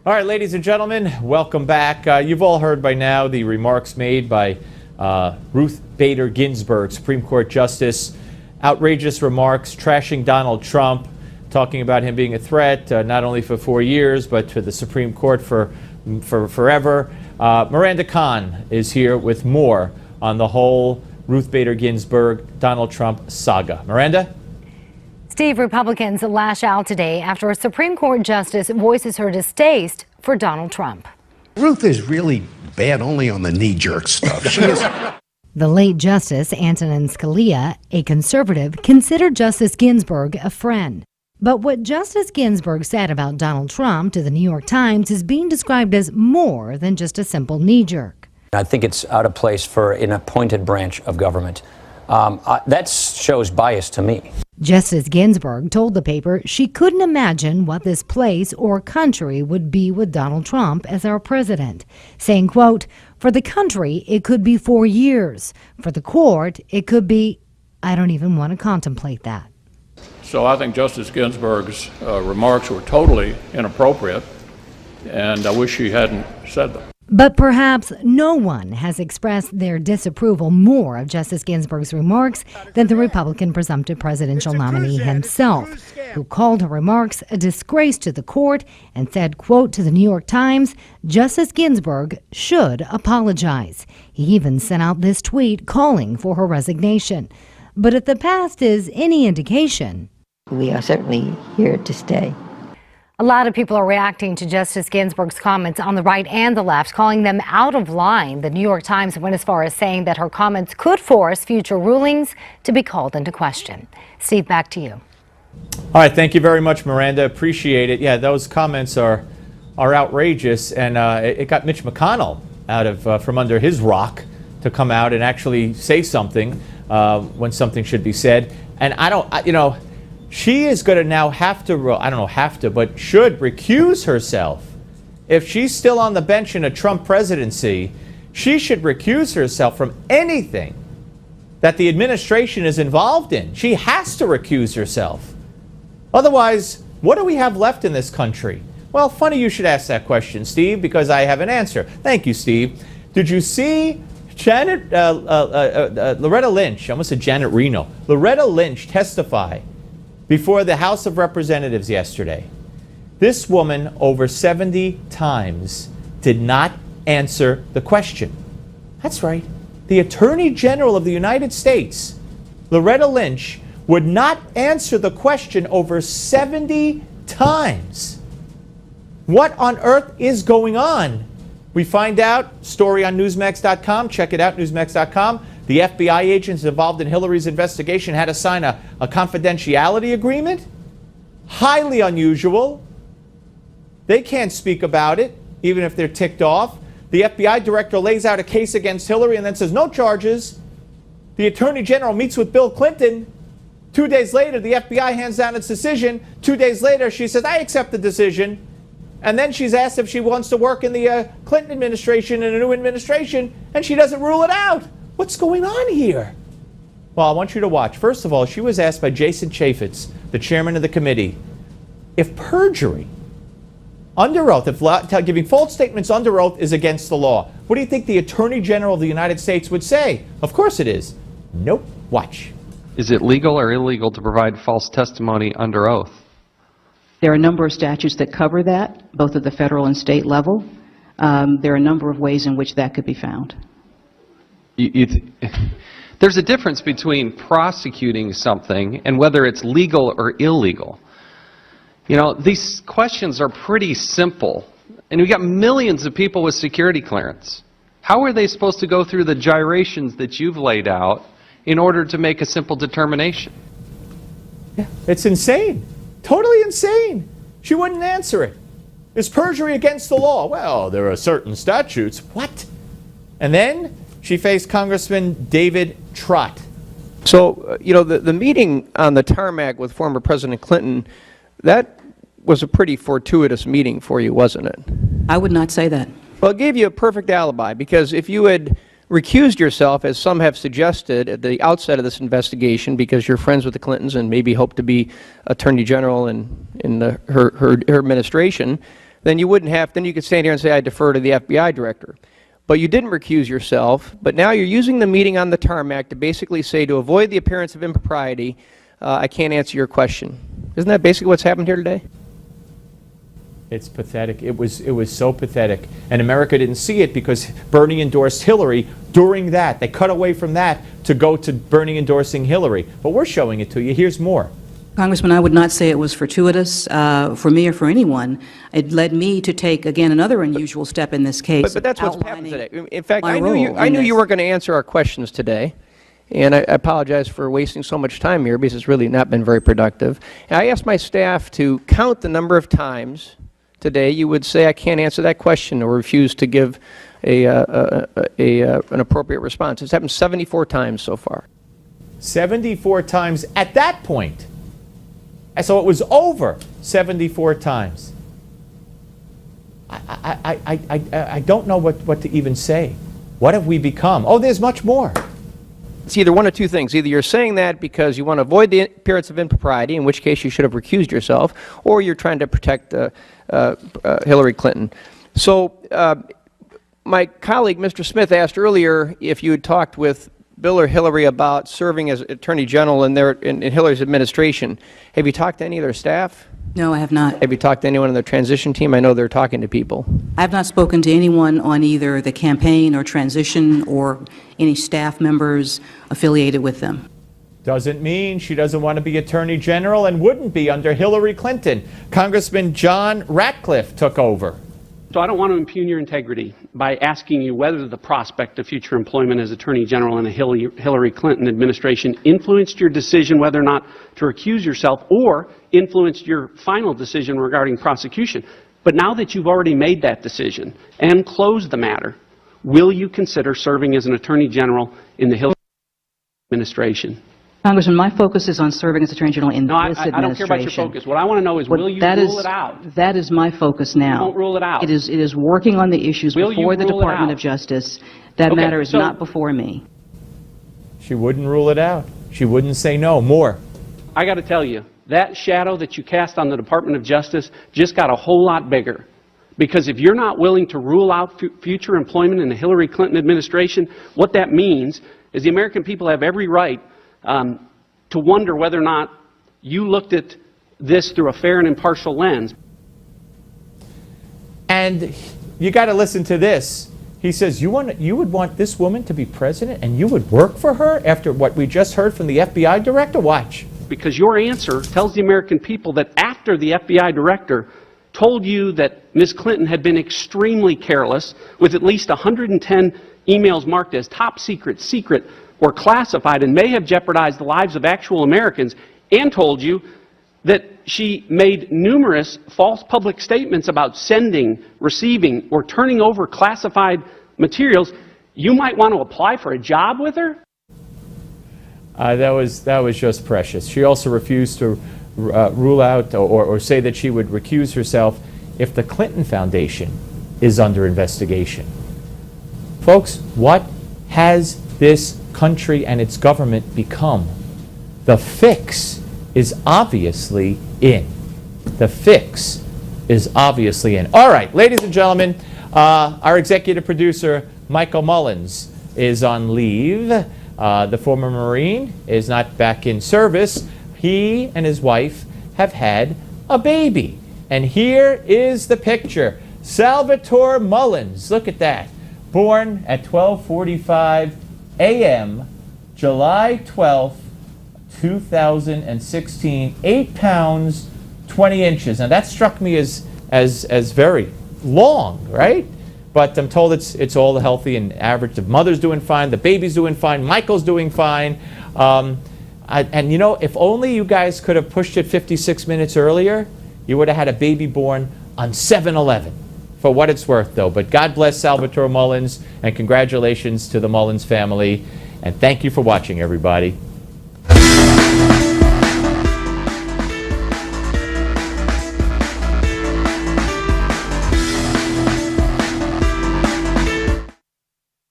All right, ladies and gentlemen, welcome back. You've all heard by now the remarks made by Ruth Bader Ginsburg, Supreme Court Justice. Outrageous remarks, trashing Donald Trump, talking about him being a threat, not only for 4 years, but to the Supreme Court for forever. Miranda Kahn is here with more on the whole Ruth Bader Ginsburg, Donald Trump saga. Miranda? Steve, Republicans lash out today after a Supreme Court justice voices her distaste for Donald Trump. Ruth is really bad only on the knee-jerk stuff. She is. The late Justice Antonin Scalia, a conservative, considered Justice Ginsburg a friend. But what Justice Ginsburg said about Donald Trump to the New York Times is being described as more than just a simple knee-jerk. I think it's out of place for an appointed branch of government. That shows bias to me. Justice Ginsburg told the paper she couldn't imagine what this place or country would be with Donald Trump as our president, saying, quote, "For the country, it could be 4 years. For the court, it could be, I don't even want to contemplate that." So I think Justice Ginsburg's remarks were totally inappropriate, and I wish she hadn't said them. But perhaps no one has expressed their disapproval more of Justice Ginsburg's remarks than the Republican presumptive presidential nominee himself, who called her remarks a disgrace to the court and said, quote, to the New York Times, Justice Ginsburg should apologize. He even sent out this tweet calling for her resignation. But if the past is any indication, we are certainly here to stay. A lot of people are reacting to Justice Ginsburg's comments on the right and the left, calling them out of line. The New York Times went as far as saying that her comments could force future rulings to be called into question. Steve, back to you. All right, thank you very much, Miranda. Appreciate it. Yeah, those comments are outrageous, and it got Mitch McConnell out of from under his rock to come out and actually say something when something should be said. And she is going to now have to, I don't know, but should recuse herself. If she's still on the bench in a Trump presidency, she should recuse herself from anything that the administration is involved in. She has to recuse herself. Otherwise, what do we have left in this country? Well, funny you should ask that question, Steve, because I have an answer. Thank you, Steve. Did you see Loretta Lynch, I almost said Janet Reno, Loretta Lynch testify before the House of Representatives yesterday? This woman over 70 times did not answer the question. That's right. The Attorney General of the United States, Loretta Lynch, would not answer the question over 70 times. What on earth is going on? We find out, story on Newsmax.com. Check it out, Newsmax.com. The FBI agents involved in Hillary's investigation had to sign a confidentiality agreement. Highly unusual. They can't speak about it, even if they're ticked off. The FBI director lays out a case against Hillary and then says no charges. The Attorney General meets with Bill Clinton. 2 days later, the FBI hands down its decision. 2 days later, she says, I accept the decision. And then she's asked if she wants to work in the Clinton administration, in a new administration, and she doesn't rule it out. What's going on here? Well, I want you to watch. First of all, she was asked by Jason Chaffetz, the chairman of the committee, if perjury, under oath, if giving false statements under oath is against the law. What do you think the Attorney General of the United States would say? Of course it is. Nope. Watch. Is it legal or illegal to provide false testimony under oath? There are a number of statutes that cover that, both at the federal and state level. There are a number of ways in which that could be found. There's a difference between prosecuting something and whether it's legal or illegal. You know, these questions are pretty simple. And we've got millions of people with security clearance. How are they supposed to go through the gyrations that you've laid out in order to make a simple determination? Yeah, it's insane. Totally insane. She wouldn't answer it. Is perjury against the law? Well, there are certain statutes. What? And then she faced Congressman David Trott. So, the meeting on the tarmac with former President Clinton, that was a pretty fortuitous meeting for you, wasn't it? I would not say that. Well, it gave you a perfect alibi, because if you had recused yourself, as some have suggested at the outset of this investigation, because you're friends with the Clintons and maybe hope to be Attorney General in her administration, then you wouldn't have, then you could stand here and say, I defer to the FBI director. But you didn't recuse yourself, but now you're using the meeting on the tarmac to basically say, to avoid the appearance of impropriety, I can't answer your question. Isn't that basically what's happened here today? It's pathetic. It was so pathetic. And America didn't see it because Bernie endorsed Hillary during that. They cut away from that to go to Bernie endorsing Hillary. But we're showing it to you. Here's more. Congressman, I would not say it was fortuitous for me or for anyone. It led me to take, again, another unusual step in this case. But that's what's happened today. In fact, my I knew you weren't going to answer our questions today. And I apologize for wasting so much time here because it's really not been very productive. And I asked my staff to count the number of times today you would say, I can't answer that question, or refuse to give an appropriate response. It's happened 74 times so far. 74 times at that point. And so it was over 74 times. I don't know what to even say. What have we become? Oh, there's much more. It's either one of two things. Either you're saying that because you want to avoid the appearance of impropriety, in which case you should have recused yourself, or you're trying to protect Hillary Clinton. So my colleague, Mr. Smith, asked earlier if you had talked with Bill or Hillary about serving as Attorney General in Hillary's administration. Have you talked to any of their staff? No, I have not. Have you talked to anyone on the transition team? I know they're talking to people. I have not spoken to anyone on either the campaign or transition or any staff members affiliated with them. Doesn't mean she doesn't want to be Attorney General and wouldn't be under Hillary Clinton. Congressman John Ratcliffe took over. So I don't want to impugn your integrity by asking you whether the prospect of future employment as Attorney General in a Hillary Clinton administration influenced your decision whether or not to recuse yourself, or influenced your final decision regarding prosecution. But now that you've already made that decision and closed the matter, will you consider serving as an Attorney General in the Hillary administration? Congressman, my focus is on serving as Attorney General in this administration. I don't care about your focus. What I want to know is, will you rule it out? That is my focus now. You won't rule it out. It is working on the issues before the Department of Justice. That matter is not before me. She wouldn't rule it out. She wouldn't say no. More. I got to tell you, that shadow that you cast on the Department of Justice just got a whole lot bigger. Because if you're not willing to rule out future employment in the Hillary Clinton administration, what that means is the American people have every right to wonder whether or not you looked at this through a fair and impartial lens. And you got to listen to this. He says, you would want this woman to be president and you would work for her after what we just heard from the FBI director? Watch. Because your answer tells the American people that after the FBI director told you that Ms. Clinton had been extremely careless, with at least 110 emails marked as top secret, secret, or classified, and may have jeopardized the lives of actual Americans, and told you that she made numerous false public statements about sending, receiving, or turning over classified materials, you might want to apply for a job with her? That was just precious. She also refused to rule out or say that she would recuse herself if the Clinton Foundation is under investigation. Folks, what has this country and its government become? The fix is obviously in. The fix is obviously in. All right, ladies and gentlemen, our executive producer, Michael Mullins, is on leave. The former Marine is not back in service. He and his wife have had a baby. And here is the picture. Salvatore Mullins, look at that. Born at 12:45 a.m., July 12th, 2016, 8 pounds, 20 inches. Now that struck me as very long, right? But I'm told it's all healthy and average. The mother's doing fine, the baby's doing fine, Michael's doing fine. And you know, if only you guys could have pushed it 56 minutes earlier, you would have had a baby born on 7/11. For what it's worth, though. But God bless Salvatore Mullins, and congratulations to the Mullins family. And thank you for watching, everybody.